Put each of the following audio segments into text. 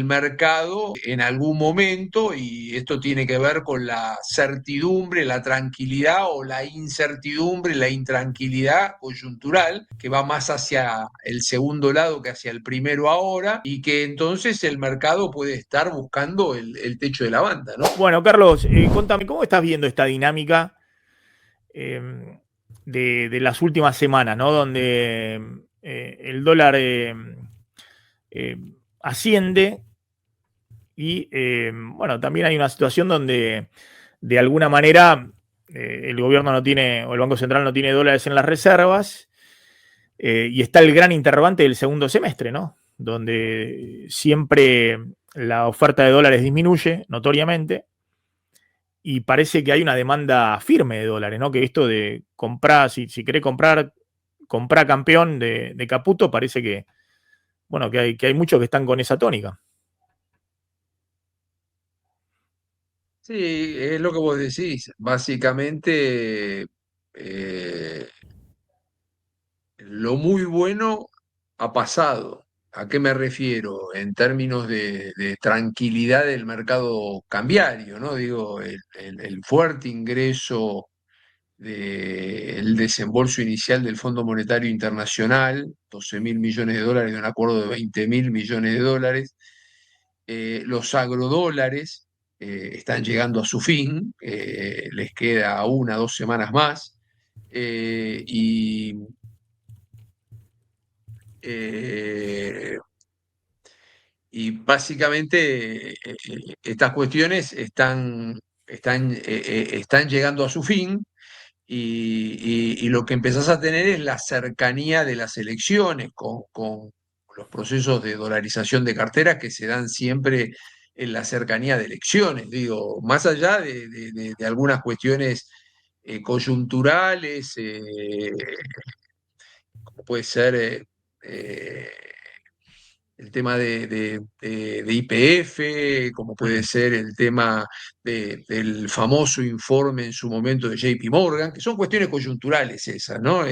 mercado en algún momento, y esto tiene que ver con la certidumbre, la tranquilidad o la incertidumbre, la intranquilidad coyuntural, que va más hacia el segundo lado que hacia el primero ahora, y que entonces el mercado puede estar buscando el techo de la banda, ¿no? Bueno, Carlos, contame, ¿cómo estás viendo esta dinámica eh, de las últimas semanas, ¿no? Donde el dólar eh, asciende y, bueno, también hay una situación donde, de alguna manera, el gobierno no tiene, o el Banco Central no tiene dólares en las reservas, y está el gran interrogante del segundo semestre, ¿no? Donde siempre la oferta de dólares disminuye notoriamente y parece que hay una demanda firme de dólares, ¿no? Que esto de comprar, si querés comprar campeón de Caputo, parece que, bueno, que hay muchos que están con esa tónica. Sí, es lo que vos decís. Básicamente, lo muy bueno ha pasado. ¿A qué me refiero? En términos de tranquilidad del mercado cambiario, ¿no? Digo, el fuerte ingreso del desembolso inicial del Fondo Monetario Internacional, 12.000 millones de dólares de un acuerdo de 20.000 millones de dólares. Los agrodólares están llegando a su fin, les queda 1 o 2 semanas más. Y eh, y básicamente estas cuestiones están llegando a su fin, y lo que empezás a tener es la cercanía de las elecciones con los procesos de dolarización de carteras que se dan siempre en la cercanía de elecciones. Digo, más allá de algunas cuestiones coyunturales, como puede ser eh, el tema de YPF, como puede Mm. ser el tema del famoso informe en su momento de JP Morgan, que son cuestiones coyunturales esas, ¿no?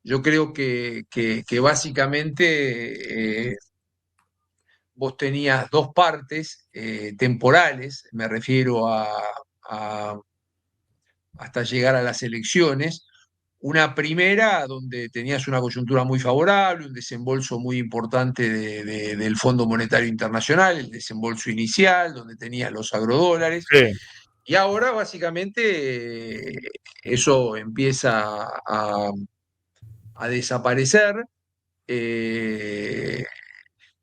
Yo creo que básicamente vos tenías dos partes temporales, me refiero a hasta llegar a las elecciones. Una primera donde tenías una coyuntura muy favorable, un desembolso muy importante del Fondo Monetario Internacional, el desembolso inicial, donde tenías los agrodólares, Sí. y ahora básicamente eso empieza a desaparecer, eh,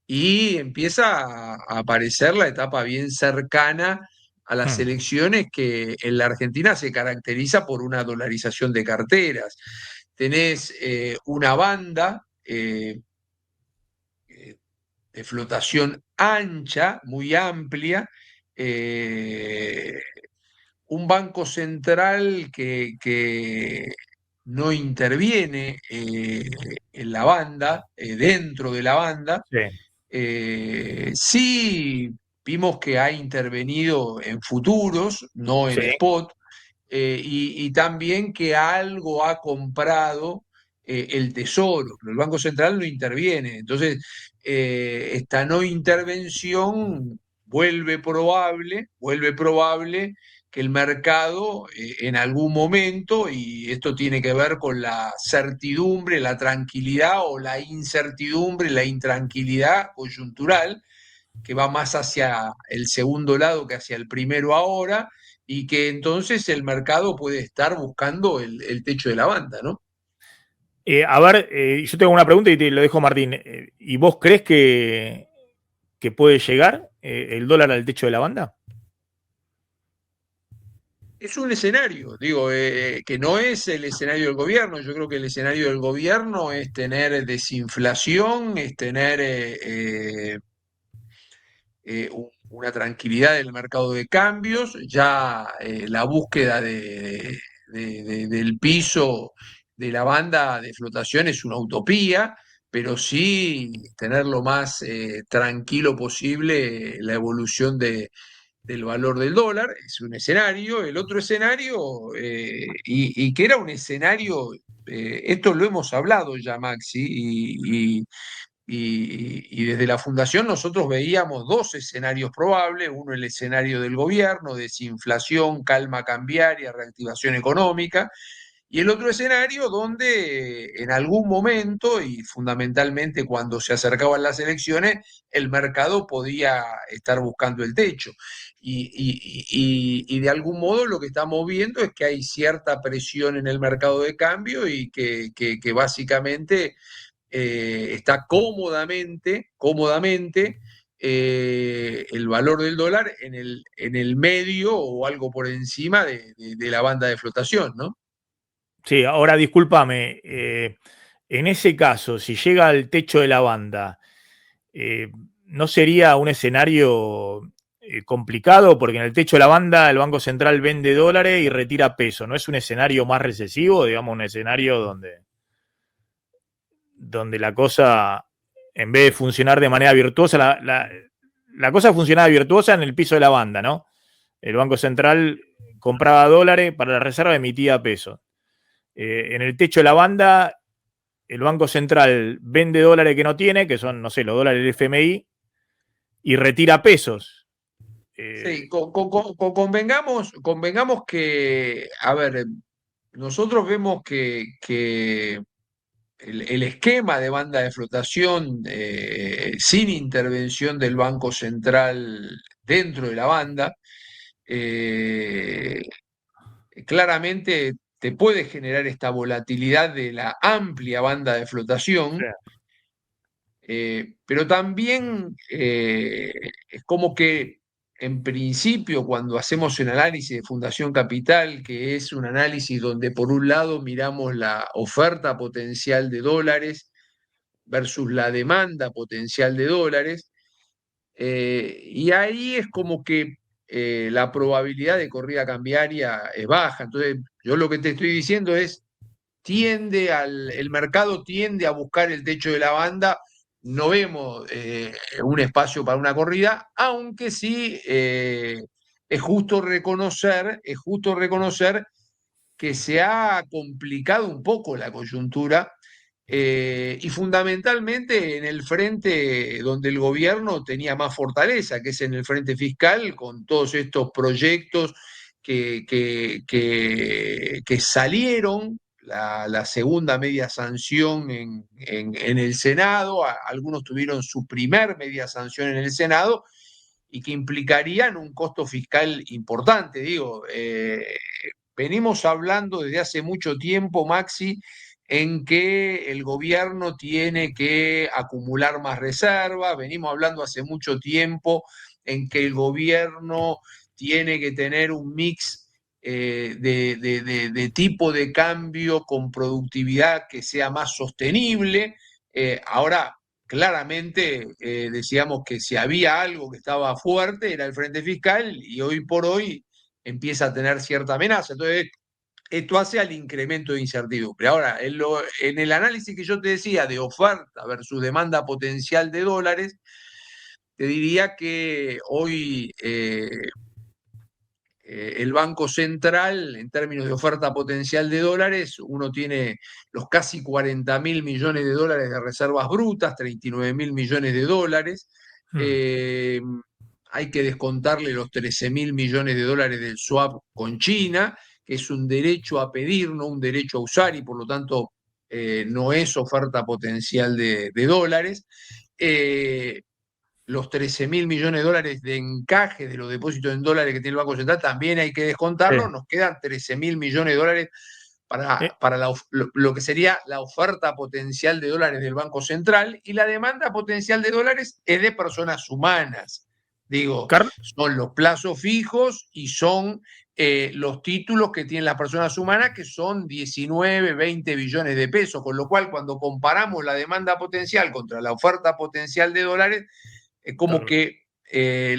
y empieza a aparecer la etapa bien cercana a las Mm. elecciones, que en la Argentina se caracteriza por una dolarización de carteras. Tenés una banda de flotación ancha, muy amplia, eh, un banco central que no interviene en la banda, dentro de la banda. Sí. Sí, vimos que ha intervenido en futuros, no en Sí. spot, y también que algo ha comprado el Tesoro, pero el Banco Central no interviene. Entonces, esta no intervención vuelve probable que el mercado en algún momento, y esto tiene que ver con la certidumbre, la tranquilidad o la incertidumbre, la intranquilidad coyuntural, que va más hacia el segundo lado que hacia el primero ahora, y que entonces el mercado puede estar buscando el techo de la banda, ¿no? A ver, yo tengo una pregunta y te lo dejo, Martín. ¿Y vos crees que puede llegar el dólar al techo de la banda? Es un escenario, digo, que no es el escenario del gobierno. Yo creo que el escenario del gobierno es tener desinflación, es tener una tranquilidad del mercado de cambios, ya la búsqueda del piso de la banda de flotación es una utopía, pero sí tener lo más tranquilo posible la evolución del valor del dólar, es un escenario. El otro escenario, y que era un escenario, esto lo hemos hablado ya, Maxi, y desde la Fundación nosotros veíamos dos escenarios probables: uno el escenario del gobierno, desinflación, calma cambiaria, reactivación económica, y el otro escenario donde en algún momento, y fundamentalmente cuando se acercaban las elecciones, el mercado podía estar buscando el techo. Y de algún modo lo que estamos viendo es que hay cierta presión en el mercado de cambio y que básicamente está cómodamente el valor del dólar en el medio o algo por encima de la banda de flotación, ¿no? Sí, ahora discúlpame, en ese caso, si llega al techo de la banda, eh, ¿no sería un escenario complicado? Porque en el techo de la banda el Banco Central vende dólares y retira peso. ¿No es un escenario más recesivo? Digamos, un escenario donde la cosa, en vez de funcionar de manera virtuosa, la cosa funcionaba virtuosa en el piso de la banda, ¿no? El Banco Central compraba dólares para la reserva, emitía pesos. En el techo de la banda, el Banco Central vende dólares que no tiene, que son, no sé, los dólares del FMI, y retira pesos. Sí, convengamos que, a ver, nosotros vemos que el esquema de banda de flotación sin intervención del Banco Central dentro de la banda, eh, claramente te puede generar esta volatilidad de la amplia banda de Sí, flotación, pero también es como que en principio cuando hacemos el análisis de Fundación Capital, que es un análisis donde por un lado miramos la oferta potencial de dólares versus la demanda potencial de dólares, y ahí es como que la probabilidad de corrida cambiaria es baja. Entonces, yo lo que te estoy diciendo es, el mercado tiende a buscar el techo de la banda, no vemos un espacio para una corrida, aunque sí es justo reconocer que se ha complicado un poco la coyuntura y fundamentalmente en el frente donde el gobierno tenía más fortaleza, que es en el frente fiscal, con todos estos proyectos que salieron, la segunda media sanción en el Senado, algunos tuvieron su primer media sanción en el Senado, y que implicarían un costo fiscal importante. Digo, venimos hablando desde hace mucho tiempo, Maxi, en que el gobierno tiene que acumular más reservas, venimos hablando hace mucho tiempo en que el gobierno tiene que tener un mix de tipo de cambio con productividad que sea más sostenible. Ahora, claramente decíamos que si había algo que estaba fuerte era el frente fiscal y hoy por hoy empieza a tener cierta amenaza. Entonces, esto hace al incremento de incertidumbre. Ahora, en el análisis que yo te decía de oferta versus demanda potencial de dólares, te diría que hoy el Banco Central, en términos de oferta potencial de dólares, uno tiene los casi 40.000 millones de dólares de reservas brutas, 39.000 millones de dólares. mm, Eh, Hay que descontarle los 13.000 millones de dólares del swap con China, que es un derecho a pedir, no un derecho a usar, y por lo tanto no es oferta potencial de dólares. Eh, los 13.000 millones de dólares de encaje de los depósitos en dólares que tiene el Banco Central, también hay que sí. descontarlo, nos quedan 13.000 millones de dólares Eh, para lo que sería la oferta potencial de dólares del Banco Central, y la demanda potencial de dólares es de personas humanas. Digo, Car- son los plazos fijos y son los títulos que tienen las personas humanas, que son 19, 20 billones de pesos, con lo cual cuando comparamos la demanda potencial contra la oferta potencial de dólares, es como car- que eh,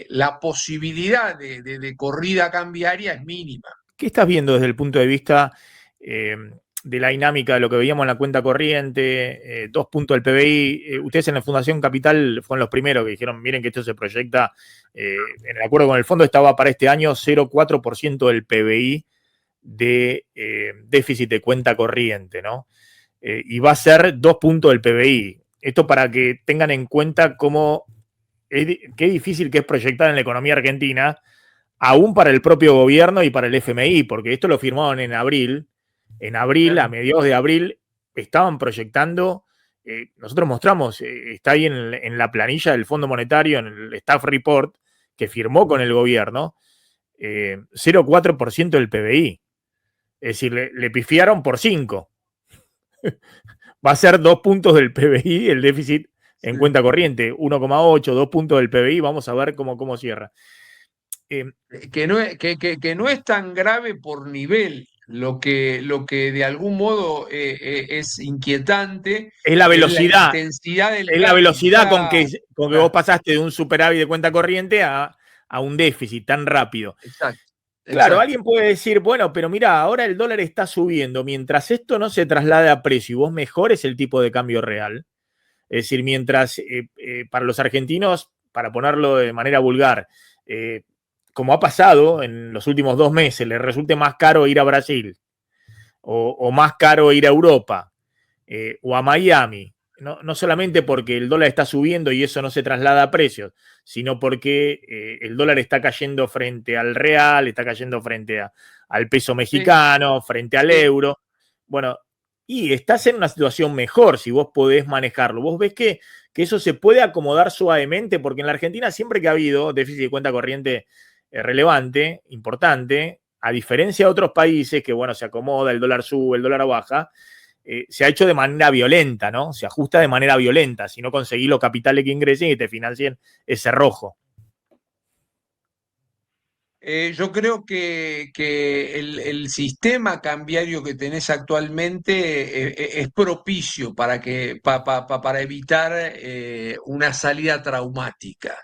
la posibilidad de corrida cambiaria es mínima. ¿Qué estás viendo desde el punto de vista eh, de la dinámica de lo que veíamos en la cuenta corriente, 2 puntos del PBI? Ustedes en la Fundación Capital fueron los primeros que dijeron, miren que esto se proyecta, en el acuerdo con el fondo estaba para este año 0,4% del PBI de déficit de cuenta corriente, ¿no? y va a ser 2 puntos del PBI. Esto para que tengan en cuenta qué difícil que es proyectar en la economía argentina, aún para el propio gobierno y para el FMI, porque esto lo firmaron en abril. En abril, a mediados de abril, estaban proyectando, nosotros mostramos, está ahí en la planilla del Fondo Monetario, en el Staff Report, que firmó con el gobierno, 0,4% del PBI. Es decir, le pifiaron por 5. Va a ser 2 puntos del PBI el déficit en Sí. cuenta corriente, 1,8, 2 puntos del PBI, vamos a ver cómo cierra. Que no es tan grave por nivel. Lo que de algún modo es inquietante Es la es la velocidad, intensidad del es la cambio. velocidad Claro, con que vos claro, pasaste de un superávit de cuenta corriente a un déficit tan rápido. exacto, Claro, exacto. alguien puede decir, bueno, pero mira, ahora el dólar está subiendo. Mientras esto no se traslade a precio y vos mejores el tipo de cambio real, es decir, mientras para los argentinos, para ponerlo de manera vulgar, como ha pasado en los últimos 2 meses, les resulte más caro ir a Brasil o más caro ir a Europa o a Miami, no solamente porque el dólar está subiendo y eso no se traslada a precios, sino porque el dólar está cayendo frente al real, está cayendo frente al peso Sí, mexicano, frente al sí. euro. Bueno, y estás en una situación mejor si vos podés manejarlo. Vos ves que eso se puede acomodar suavemente, porque en la Argentina siempre que ha habido déficit de cuenta corriente relevante, importante, a diferencia de otros países que, bueno, se acomoda, el dólar sube, el dólar baja, se ha hecho de manera violenta, ¿no? Se ajusta de manera violenta, si no conseguís los capitales que ingresen y te financien ese rojo. Yo creo que el sistema cambiario que tenés actualmente es propicio para evitar una salida traumática.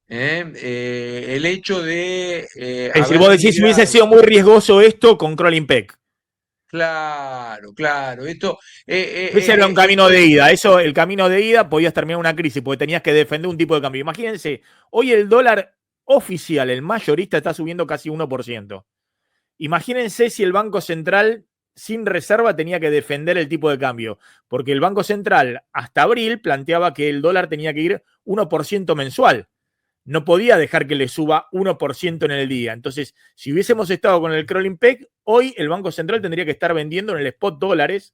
El hecho de Es decir, haber vos decís, si hubiese librado. sido muy riesgoso esto con Crawling Peck. Claro, claro. Ese era un camino Esto de es. ida. Eso, el camino de ida podías terminar una crisis porque tenías que defender un tipo de cambio. Imagínense, hoy el dólar oficial, el mayorista, está subiendo casi 1%. Imagínense si el Banco Central sin reserva tenía que defender el tipo de cambio, porque el Banco Central hasta abril planteaba que el dólar tenía que ir 1% mensual. No podía dejar que le suba 1% en el día. Entonces, si hubiésemos estado con el crawling peg, hoy el Banco Central tendría que estar vendiendo en el spot dólares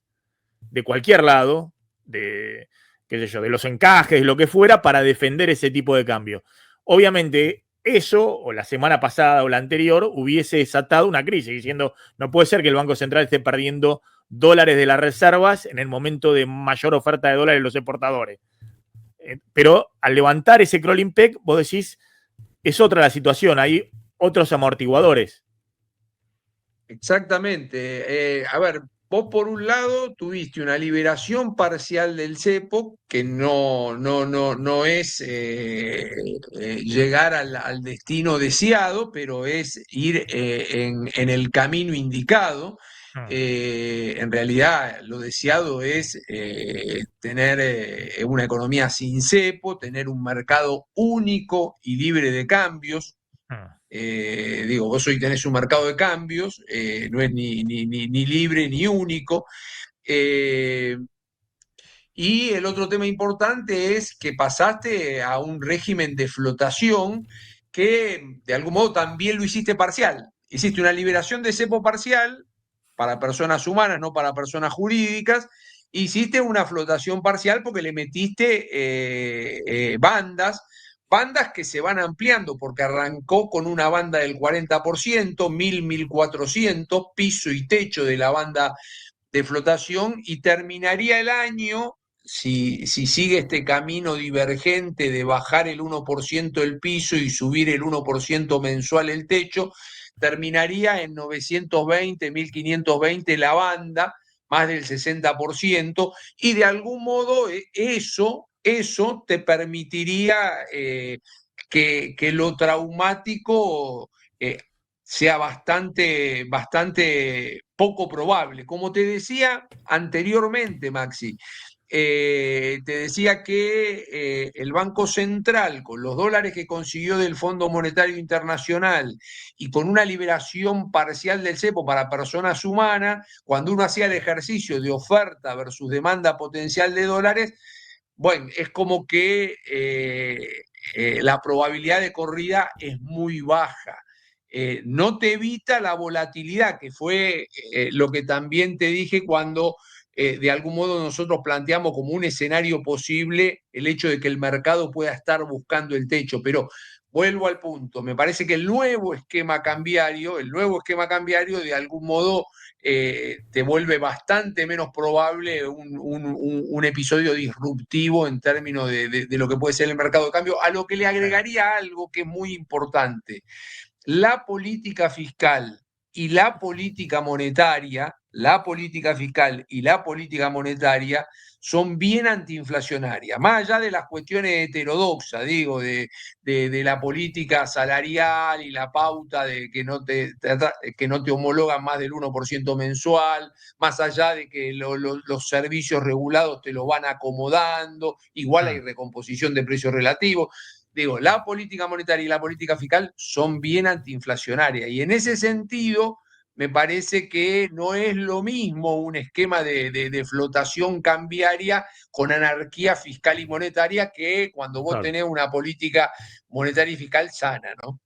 de cualquier lado, de, qué sé yo, de los encajes, lo que fuera, para defender ese tipo de cambio. Obviamente, eso, o la semana pasada o la anterior, hubiese desatado una crisis, diciendo, no puede ser que el Banco Central esté perdiendo dólares de las reservas en el momento de mayor oferta de dólares de los exportadores. Pero al levantar ese crawling peg, vos decís, es otra la situación, hay otros amortiguadores. Exactamente. A ver, vos por un lado tuviste una liberación parcial del cepo, que no es llegar al destino deseado, pero es ir en el camino indicado. En realidad, lo deseado es tener una economía sin cepo, tener un mercado único y libre de cambios. Digo, vos hoy tenés un mercado de cambios, no es ni libre ni único. Eh, y el otro tema importante es que pasaste a un régimen de flotación que de algún modo también lo hiciste parcial. Hiciste una liberación de cepo parcial para personas humanas, no para personas jurídicas. Hiciste una flotación parcial porque le metiste bandas que se van ampliando, porque arrancó con una banda del 40%, 1.400, piso y techo de la banda de flotación, y terminaría el año, si sigue este camino divergente de bajar el 1% el piso y subir el 1% mensual el techo, terminaría en 920, 1520 la banda, más del 60%, y de algún modo eso te permitiría que lo traumático sea bastante poco probable. Como te decía anteriormente, Maxi, te decía que el Banco Central, con los dólares que consiguió del Fondo Monetario Internacional y con una liberación parcial del cepo para personas humanas, cuando uno hacía el ejercicio de oferta versus demanda potencial de dólares, bueno, es como que la probabilidad de corrida es muy baja. No te evita la volatilidad, que fue lo que también te dije cuando de algún modo nosotros planteamos como un escenario posible el hecho de que el mercado pueda estar buscando el techo, pero vuelvo al punto, me parece que el nuevo esquema cambiario de algún modo te vuelve bastante menos probable un episodio disruptivo en términos de lo que puede ser el mercado de cambio, a lo que le agregaría algo que es muy importante. La política fiscal y la política fiscal y la política monetaria son bien antiinflacionarias, más allá de las cuestiones heterodoxas, digo, de la política salarial y la pauta de que no te homologan más del 1% mensual, más allá de que los servicios regulados te lo van acomodando, igual hay recomposición de precios relativos. Digo, la política monetaria y la política fiscal son bien antiinflacionarias y en ese sentido me parece que no es lo mismo un esquema de flotación cambiaria con anarquía fiscal y monetaria que cuando vos Claro. tenés una política monetaria y fiscal sana, ¿no?